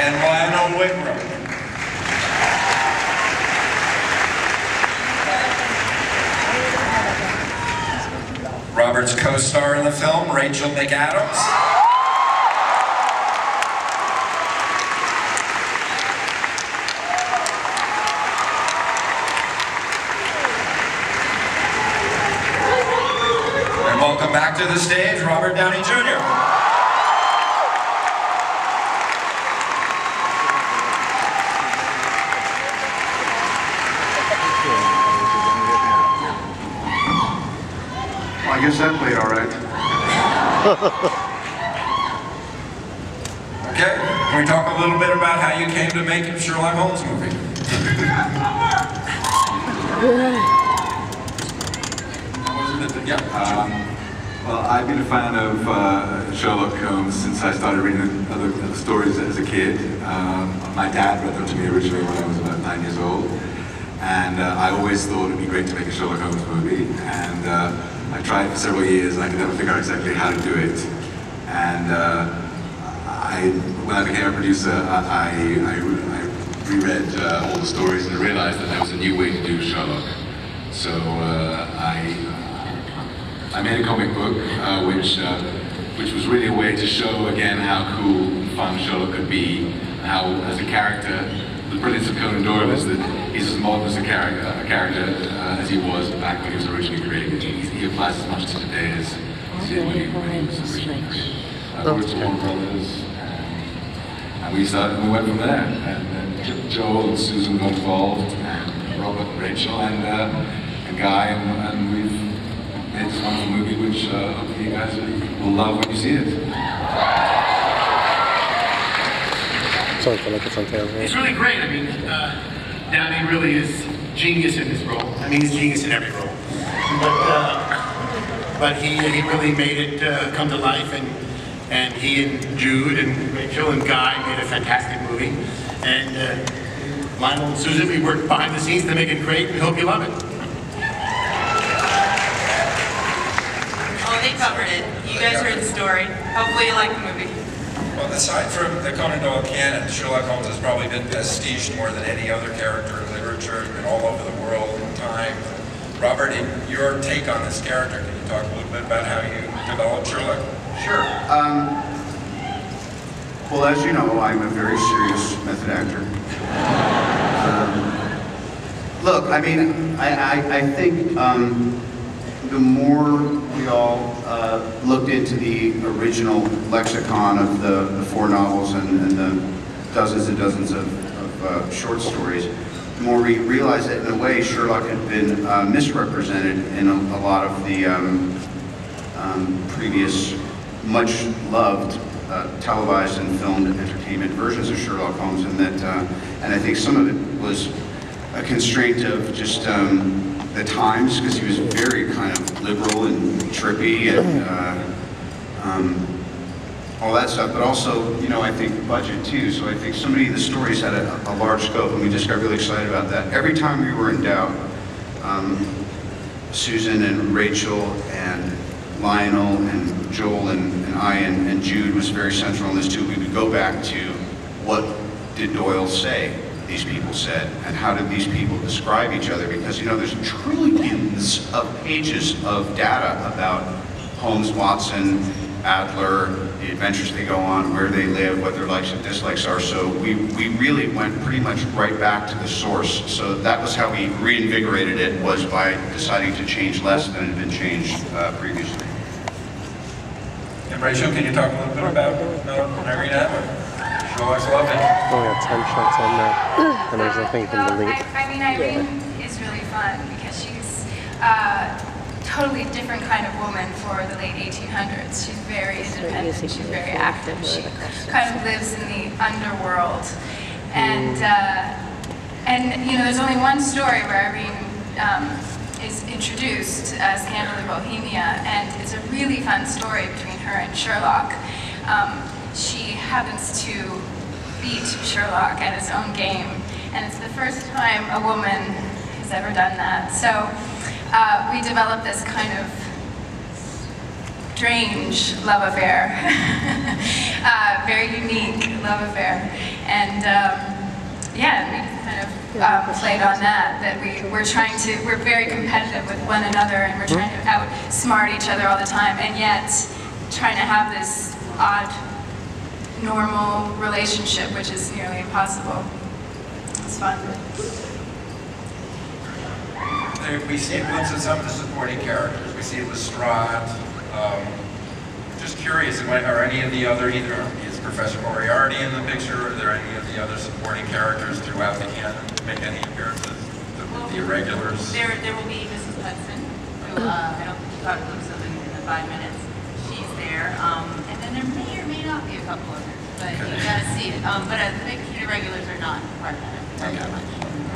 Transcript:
and Lionel Whitmer. Robert's co-star in the film, Rachel McAdams. And welcome back to the stage, Robert Downey Jr. I guess that played all right. Okay, can we talk a little bit about how you came to make a Sherlock Holmes movie? Well, I've been a fan of Sherlock Holmes since I started reading other stories as a kid. My dad read them to me originally when I was about 9 years old. And I always thought it'd be great to make a Sherlock Holmes movie. And I tried for several years and I could never figure out exactly how to do it. And when I became a producer, I reread all the stories and I realized that there was a new way to do Sherlock. So I made a comic book which was really a way to show again how cool and fun Sherlock could be, and how as a character, the brilliance of Conan Doyle is that he's as modern as a character as he was back when he was originally created. He applies as much to today as he did when he was originally created. We were Warner Brothers, and we went from there. And Joel and Susan got involved, and Robert and Rachel, and Guy, and we've made this wonderful movie which hopefully you guys will love when you see it. It's really great. I mean, Downey really is genius in this role. I mean, he's genius in every role. But he really made it come to life, and he and Jude and Rachel and Guy made a fantastic movie. And Lionel and Susan, we worked behind the scenes to make it great. We hope you love it. Oh, they covered it. You guys heard the story. Hopefully you like the movie. Well, aside from the Conan Doyle canon, Sherlock Holmes has probably been prestiged more than any other character in literature. He's been all over the world in time. Robert, your take on this character, can you talk a little bit about how you developed Sherlock? Sure. Well, as you know, I'm a very serious method actor. Look, I mean, I think the more we all looked into the original lexicon of the 4 novels and the dozens and dozens of short stories, the more we realized that in a way Sherlock had been misrepresented in a lot of the previous much loved televised and filmed entertainment versions of Sherlock Holmes, and that and I think some of it was a constraint of just the times, because he was very kind of liberal and trippy and all that stuff, but also, you know, I think budget too. So I think so many of the stories had a large scope, and we just got really excited about that. Every time we were in doubt, Susan and Rachel and Lionel and Joel and I and Jude was very central in this too. We would go back to what did Doyle say these people said, and how did these people describe each other, because, you know, there's trillions of pages of data about Holmes, Watson, Adler, the adventures they go on, where they live, what their likes and dislikes are. So we really went pretty much right back to the source. So that was how we reinvigorated it, was by deciding to change less than had been changed previously. And Rachel, can you talk a little bit about Irina? Sherlock's love it. Oh, we got 10 shots on there, and there's nothing you can delete. I mean, Irene is really fun because she's a totally different kind of woman for the late 1800s. She's very independent, she's very active, she kind of lives in the underworld. And you know, there's only one story where Irene is introduced, Scandal in Bohemia, and it's a really fun story between her and Sherlock. She happens to beat Sherlock at his own game, and it's the first time a woman has ever done that. So we developed this kind of strange love affair, very unique love affair, And yeah, we just kind of played on that we're very competitive with one another, and we're trying to outsmart each other all the time, and yet trying to have this odd, normal relationship, which is nearly impossible. It's fun. We see it with some of the supporting characters. We see Lestrade. Just curious, are any of the other, is Professor Moriarty in the picture, or are there any of the other supporting characters throughout the canon make any appearances? The irregulars? There will be Mrs. Hudson, who I don't think you got a glimpse of in the 5 minutes. She's there. And then there may or may not be a couple others, but you gotta see it. But the big irregulars are not part of that very much.